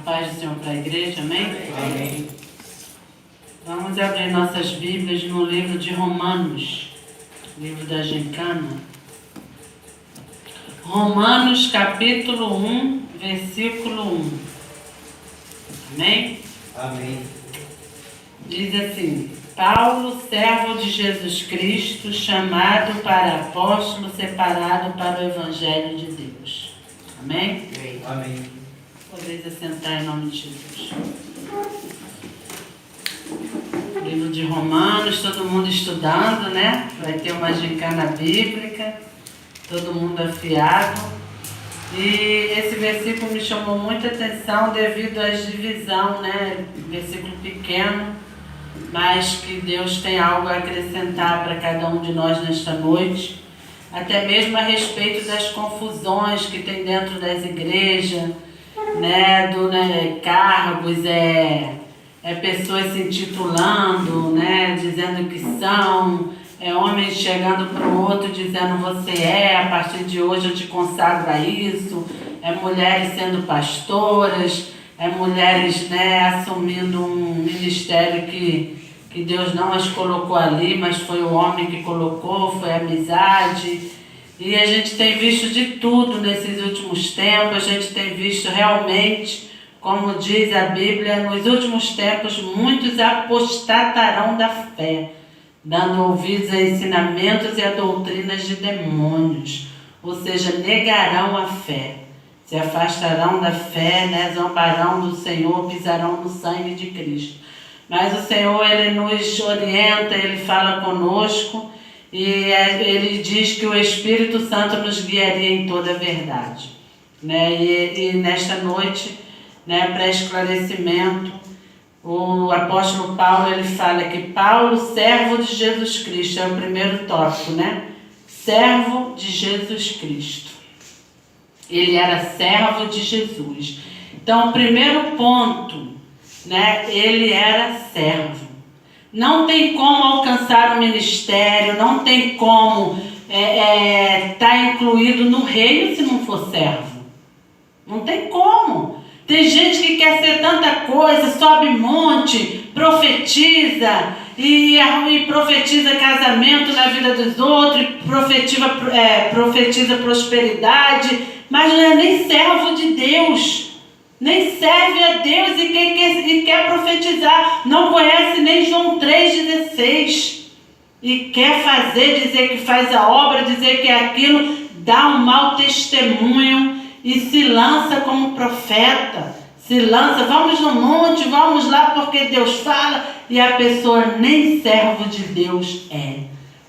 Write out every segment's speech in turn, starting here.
paz do Senhor para a igreja, amém? Amém. Vamos abrir nossas Bíblias no livro de Romanos, livro da Gincana. Romanos capítulo 1, versículo 1. Amém? Amém. Diz assim: Paulo, servo de Jesus Cristo, chamado para apóstolo, separado para o Evangelho de Deus. Amém? Amém. Podeis assentar em nome de Jesus. Livro de Romanos, todo mundo estudando, né? Vai ter uma gincana bíblica, todo mundo afiado. E esse versículo me chamou muita atenção devido à divisão, né? Versículo pequeno, mas que Deus tem algo a acrescentar para cada um de nós nesta noite, até mesmo a respeito das confusões que tem dentro das igrejas, né? Cargos, pessoas se intitulando, né? Dizendo que são, homens chegando para o outro dizendo você a partir de hoje eu te consagro a isso, mulheres sendo pastoras, mulheres, né, assumindo um ministério que Deus não as colocou ali, mas foi o homem que colocou, foi a amizade. E a gente tem visto de tudo nesses últimos tempos, a gente tem visto realmente, como diz a Bíblia, nos últimos tempos muitos apostatarão da fé, dando ouvidos a ensinamentos e a doutrinas de demônios, ou seja, negarão a fé, se afastarão da fé, né? Zombarão do Senhor, pisarão no sangue de Cristo. Mas o Senhor, Ele nos orienta, Ele fala conosco e Ele diz que o Espírito Santo nos guiaria em toda a verdade. Né? E nesta noite, né, para esclarecimento, o apóstolo Paulo, ele fala que Paulo, servo de Jesus Cristo, é o primeiro tópico, né? Servo de Jesus Cristo. Ele era servo de Jesus. Então, o primeiro ponto, né? Ele era servo. Não tem como alcançar o ministério, não tem como estar incluído no reino se não for servo. Não tem como. Tem gente que quer ser tanta coisa, sobe monte, profetiza e profetiza casamento na vida dos outros, profetiza prosperidade, mas não é nem servo de Deus, nem serve a Deus e quer profetizar, não conhece nem João 3,16 e quer dizer que faz a obra, dizer que é aquilo, dá um mau testemunho e se lança como profeta, vamos no monte, vamos lá porque Deus fala, e a pessoa nem servo de Deus é,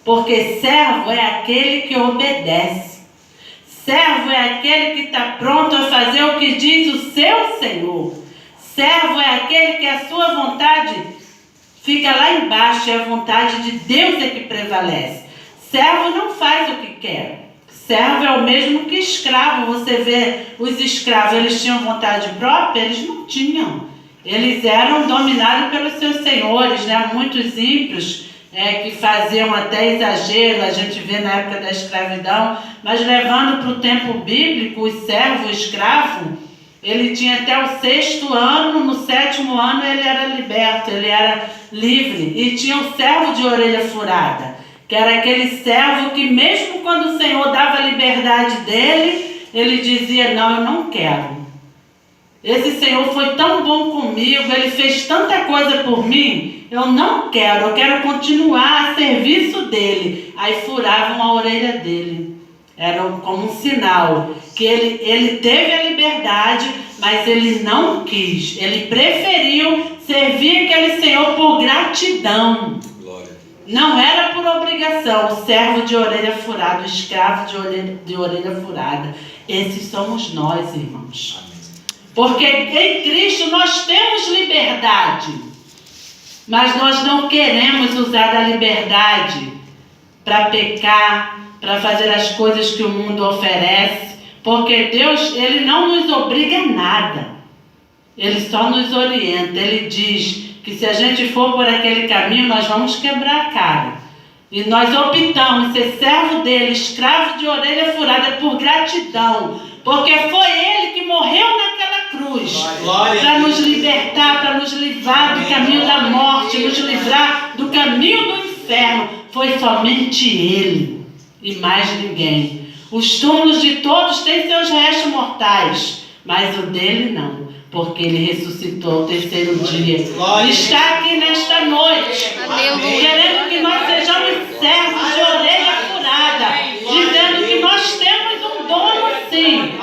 porque servo é aquele que obedece, servo é aquele que está pronto a fazer o que diz o seu Senhor, servo é aquele que a sua vontade fica lá embaixo, e a vontade de Deus é que prevalece. Servo não faz o que quer. Servo é o mesmo que escravo. Você vê os escravos, eles tinham vontade própria? Eles não tinham. Eles eram dominados pelos seus senhores, né? Muitos ímpios que faziam até exagero, a gente vê na época da escravidão, mas levando para o tempo bíblico, o servo, o escravo, ele tinha até o 6º ano, no 7º ano ele era liberto, ele era livre. E tinha o servo de orelha furada, que era aquele servo que mesmo quando o Senhor dava a liberdade dele, ele dizia, não, eu não quero. Esse Senhor foi tão bom comigo, Ele fez tanta coisa por mim, eu não quero, eu quero continuar a serviço dele. Aí furavam a orelha dele. Era como um sinal que ele teve a liberdade, mas ele não quis. Ele preferiu servir aquele Senhor por gratidão. Não era por obrigação. O servo de orelha furada, o escravo de orelha furada. Esses somos nós, irmãos. Porque em Cristo nós temos liberdade. Mas nós não queremos usar da liberdade para pecar, para fazer as coisas que o mundo oferece. Porque Deus, Ele não nos obriga a nada. Ele só nos orienta. Ele diz que se a gente for por aquele caminho, nós vamos quebrar a cara. E nós optamos ser servo dele, escravo de orelha furada, por gratidão. Porque foi ele que morreu naquela cruz. cruz, para nos libertar, para nos livrar do caminho da morte, nos livrar do caminho do inferno. Foi somente Ele e mais ninguém. Os túmulos de todos têm seus restos mortais, mas o dele não, porque ele ressuscitou ao terceiro dia. Está aqui nesta noite, querendo que nós sejamos servos de orelha furada, dizendo que nós temos um dono sim,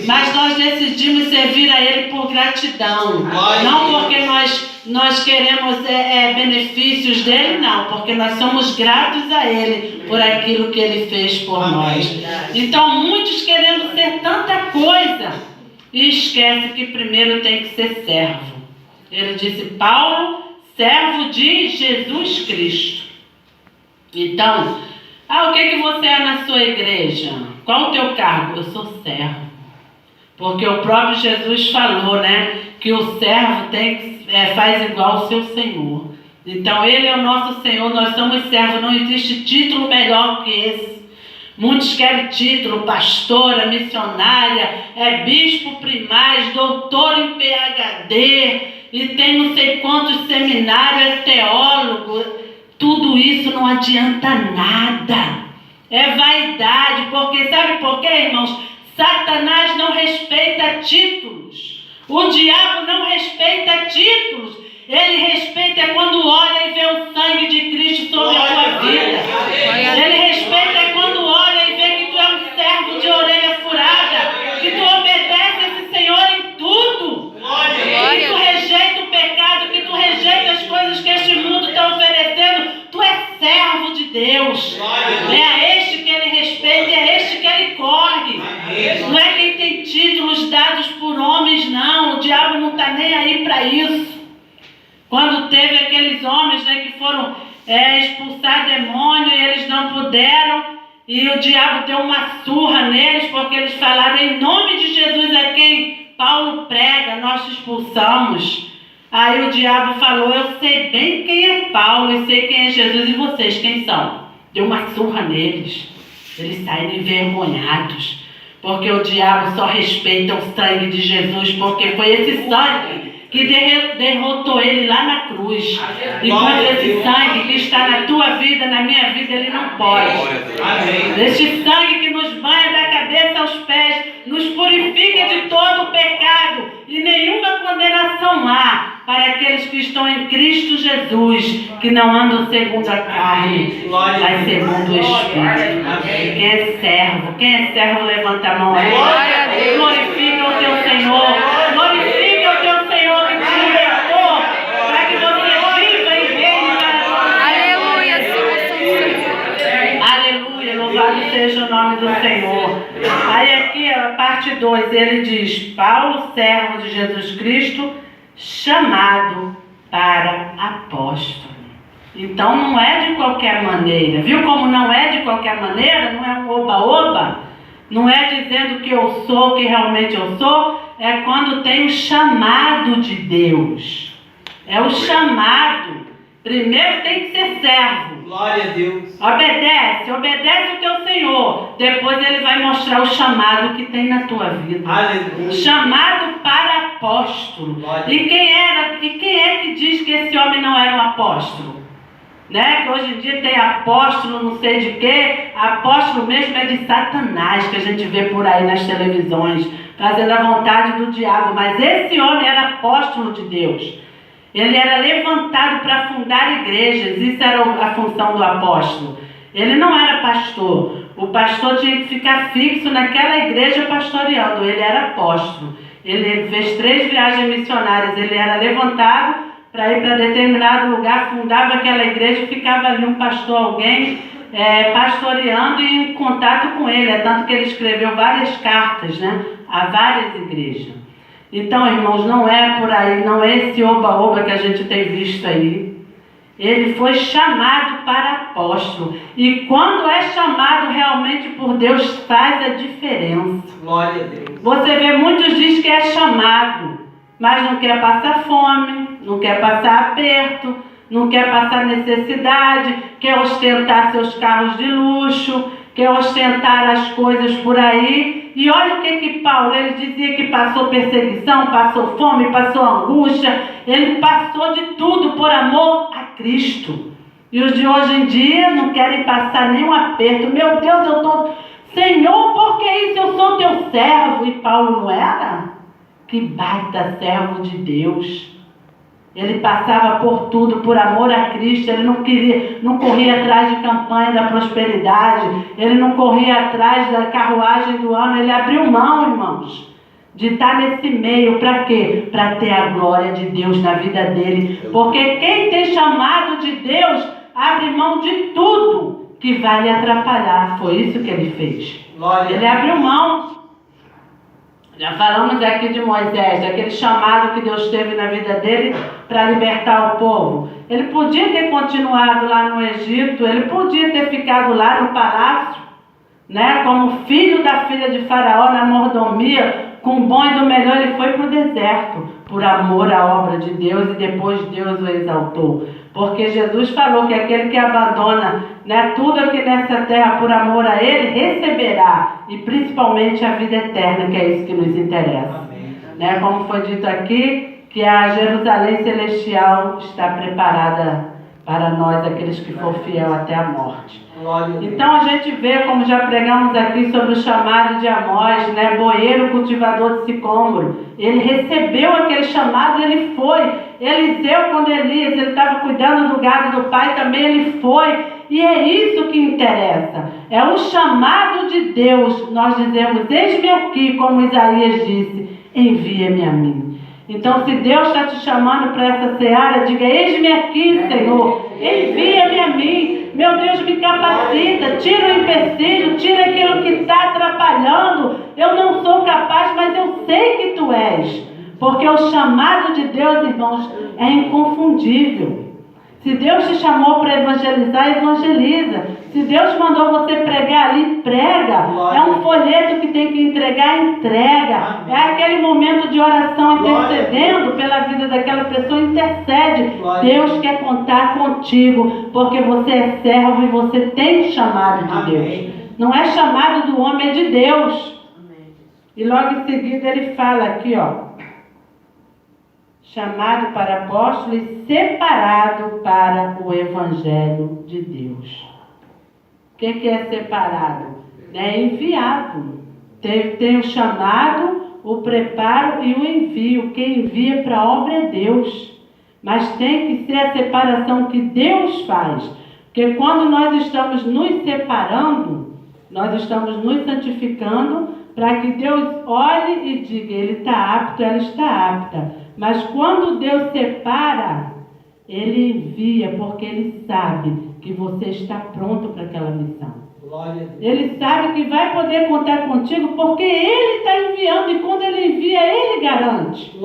mas nós decidimos servir a Ele por gratidão, não porque nós queremos benefícios dele, não, porque nós somos gratos a Ele por aquilo que Ele fez por nós. Então muitos querendo ser tanta coisa e esquece que primeiro tem que ser servo. Ele disse, Paulo, servo de Jesus Cristo. Então, o que você é na sua igreja? Qual o teu cargo? Eu sou servo. Porque o próprio Jesus falou, né, que o servo faz igual ao seu Senhor. Então ele é o nosso Senhor, nós somos servos, não existe título melhor que esse. Muitos querem título, pastora, missionária, bispo primaz, doutor em PhD, e tem não sei quantos seminários, teólogo. Tudo isso não adianta nada. É vaidade, porque sabe por quê, irmãos? Satanás não respeita títulos. O diabo não respeita títulos. Ele respeita quando olha e vê o sangue de Cristo sobre a tua vida. Ele respeita quando olha e vê que tu é um servo de orelha furada, que tu obedece esse Senhor em tudo, que tu rejeita o pecado, que tu rejeita as coisas que este mundo está oferecendo. Tu és servo de Deus. É a este que Ele respeita, é a este que Ele corre. Não é quem tem títulos dados por homens, não. O diabo não está nem aí para isso. Quando teve aqueles homens, né, que foram expulsar demônio e eles não puderam, e o diabo deu uma surra neles porque eles falaram em nome de Jesus a quem Paulo prega, nós te expulsamos. Aí o diabo falou, eu sei bem quem é Paulo e sei quem é Jesus, e vocês quem são? Deu uma surra neles. Eles saíram envergonhados, porque o diabo só respeita o sangue de Jesus, porque foi esse sangue que derrotou ele lá na cruz. E quando esse sangue que está na tua vida, na minha vida, ele não pode. Este sangue que nos banha da cabeça aos pés, nos purifica de todo o pecado, e nenhuma condenação há para aqueles que estão em Cristo Jesus, que não andam segundo a carne, mas segundo o Espírito. Quem é servo, levanta a mão aí. Glorifica o teu Senhor. Glorifica o teu Senhor que te libertou, para que você viva e reine para nós. Aleluia, louvado seja o nome do Senhor. Aí aqui a parte 2, ele diz, Paulo, servo de Jesus Cristo, chamado para apóstolo. Então não é de qualquer maneira. Viu como não é de qualquer maneira? Não é um oba-oba. Não é dizendo que eu sou, que realmente eu sou. É quando tem o chamado de Deus. É o chamado. Primeiro tem que ser servo. Glória a Deus. Obedece o teu Senhor. Depois Ele vai mostrar o chamado que tem na tua vida. Aleluia. Chamado para apóstolo. E quem é que diz que esse homem não era um apóstolo? Né? Que hoje em dia tem apóstolo não sei de quê. Apóstolo mesmo é de Satanás, que a gente vê por aí nas televisões, fazendo a vontade do diabo. Mas esse homem era apóstolo de Deus. Ele era levantado para fundar igrejas. Isso era a função do apóstolo. Ele não era pastor. O pastor tinha que ficar fixo naquela igreja pastoreando. Ele era apóstolo. Ele fez 3 viagens missionárias. Ele era levantado para ir para determinado lugar, fundava aquela igreja, ficava ali um pastor, alguém pastoreando e em contato com ele. É tanto que ele escreveu várias cartas, né, a várias igrejas. Então, irmãos, não é por aí, não é esse oba-oba que a gente tem visto aí. Ele foi chamado para apóstolo. E quando é chamado realmente por Deus, faz a diferença. Glória a Deus. Você vê, muitos dizem que é chamado, mas não quer passar fome, não quer passar aperto, não quer passar necessidade, quer ostentar seus carros de luxo, quer ostentar as coisas por aí E olha o que Paulo, ele dizia que passou perseguição, passou fome, passou angústia, ele passou de tudo por amor a Cristo. E os de hoje em dia não querem passar nenhum aperto. Meu Deus, eu estou... Senhor, por que isso? Eu sou teu servo. E Paulo não era? Que baita servo de Deus. Ele passava por tudo, por amor a Cristo. Ele não corria atrás de campanha da prosperidade. Ele não corria atrás da carruagem do ano. Ele abriu mão, irmãos, de estar nesse meio. Para quê? Para ter a glória de Deus na vida dele. Porque quem tem chamado de Deus abre mão de tudo que vai lhe atrapalhar. Foi isso que ele fez. Glória. Ele abriu mão. Já falamos aqui de Moisés, daquele chamado que Deus teve na vida dele para libertar o povo. Ele podia ter continuado lá no Egito, ele podia ter ficado lá no palácio, né, como filho da filha de Faraó, na mordomia, com o bom e do melhor. Ele foi para o deserto, por amor à obra de Deus, e depois Deus o exaltou. Porque Jesus falou que aquele que abandona, né, tudo aqui nessa terra por amor a Ele, receberá, e principalmente a vida eterna, que é isso que nos interessa. Né, como foi dito aqui, que a Jerusalém celestial está preparada para nós, aqueles que for fiel até a morte. Então a gente vê, como já pregamos aqui sobre o chamado de Amós, né, boeiro, cultivador de sicômoro. Ele recebeu aquele chamado e ele foi. Eliseu, quando Elias estava cuidando do gado do pai, também ele foi. E é isso que interessa. É o chamado de Deus. Nós dizemos: eis-me aqui, como Isaías disse, envia-me a mim. Então, se Deus está te chamando para essa seara, diga: eis-me aqui, Senhor, envia-me a mim. Meu Deus, me capacita, tira o empecilho, tira aquilo que está atrapalhando. Eu não sou capaz, mas eu sei que Tu és. Porque o chamado de Deus, irmãos, é inconfundível. Se Deus te chamou para evangelizar, evangeliza. Se Deus mandou você pregar ali, prega. É um folheto que tem que entregar, entrega. É aquele momento de oração intercedendo pela vida daquela pessoa, intercede. Deus quer contar contigo, porque você é servo e você tem chamado de Deus. Não é chamado do homem, é de Deus. E logo em seguida ele fala aqui, ó: chamado para apóstolo e separado para o evangelho de Deus. O que é separado? É enviado. Tem o chamado, o preparo e o envio. Quem envia para a obra é Deus. Mas tem que ser a separação que Deus faz. Porque quando nós estamos nos separando, nós estamos nos santificando para que Deus olhe e diga: ele está apto, ela está apta. Mas quando Deus separa, Ele envia, porque Ele sabe que você está pronto para aquela missão. Ele sabe que vai poder contar contigo, porque Ele está enviando, e quando Ele envia, Ele garante.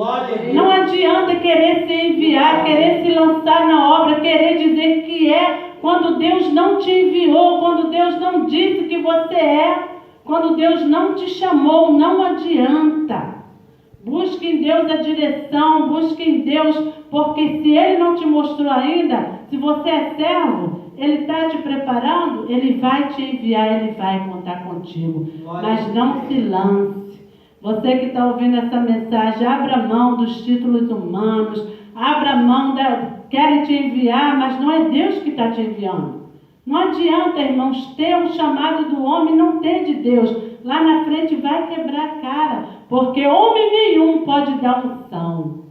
Não adianta querer se enviar, querer se lançar na obra, querer dizer que é, quando Deus não te enviou, quando Deus não disse que você é, quando Deus não te chamou. Não adianta. Busque em Deus a direção, busque em Deus, porque se Ele não te mostrou ainda, se você é servo, Ele está te preparando, Ele vai te enviar, Ele vai contar contigo. Mas não se lance. Você que está ouvindo essa mensagem, abra mão dos títulos humanos, abra mão querem te enviar, mas não é Deus que está te enviando. Não adianta, irmãos, ter um chamado do homem e não ter de Deus. Lá na frente vai quebrar a cara, porque homem nenhum pode dar unção.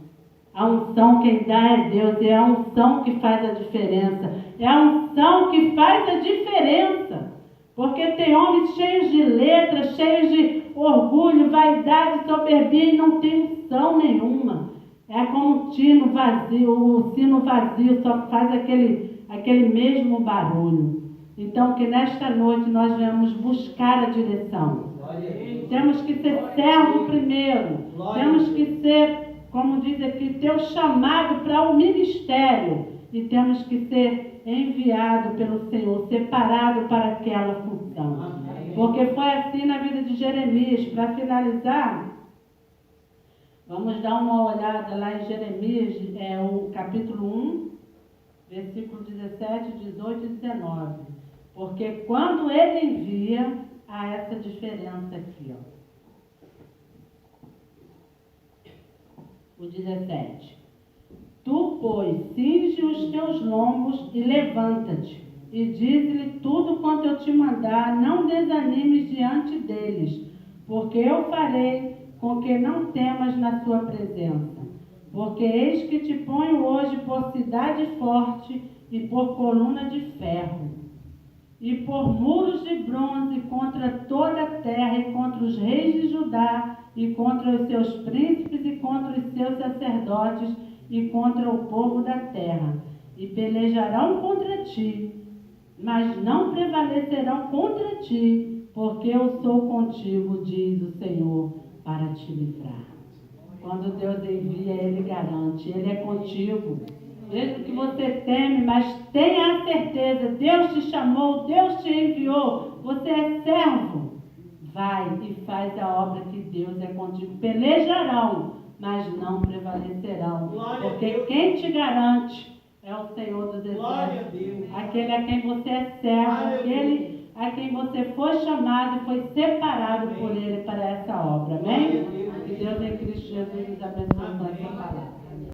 A unção quem dá é Deus, é a unção que faz a diferença. É a unção que faz a diferença. Porque tem homens cheios de letras, cheios de orgulho, vaidade, soberbia, e não tem unção nenhuma. É como um sino vazio, o sino vazio só faz aquele mesmo barulho. Então, que nesta noite nós venhamos buscar a direção. Temos que ser servo primeiro. Temos que ser, como diz aqui, ter o chamado para o ministério. E temos que ser enviado pelo Senhor, separado para aquela função. Porque foi assim na vida de Jeremias. Para finalizar, vamos dar uma olhada lá em Jeremias, o capítulo 1, versículo 17, 18 e 19. Porque quando ele envia, há essa diferença aqui, ó. O 17. Tu, pois, cinge os teus lombos e levanta-te, e dize-lhe tudo quanto eu te mandar, não desanimes diante deles, porque eu farei com que não temas na sua presença. Porque eis que te ponho hoje por cidade forte e por coluna de ferro, e por muros de bronze contra toda a terra, e contra os reis de Judá, e contra os seus príncipes, e contra os seus sacerdotes, e contra o povo da terra. E pelejarão contra ti, mas não prevalecerão contra ti, porque eu sou contigo, diz o Senhor, para te livrar. Quando Deus envia, Ele garante, Ele é contigo. Mesmo que você teme, mas tenha a certeza, Deus te chamou, Deus te enviou, você é servo. Vai e faz a obra que Deus é contigo. Pelejarão, mas não prevalecerão. Porque quem te garante é o Senhor dos Exércitos. Aquele a quem você é servo, aquele a quem você foi chamado e foi separado por Ele para essa obra. Amém? Que Deus em Cristo Jesus nos abençoe com essa palavra.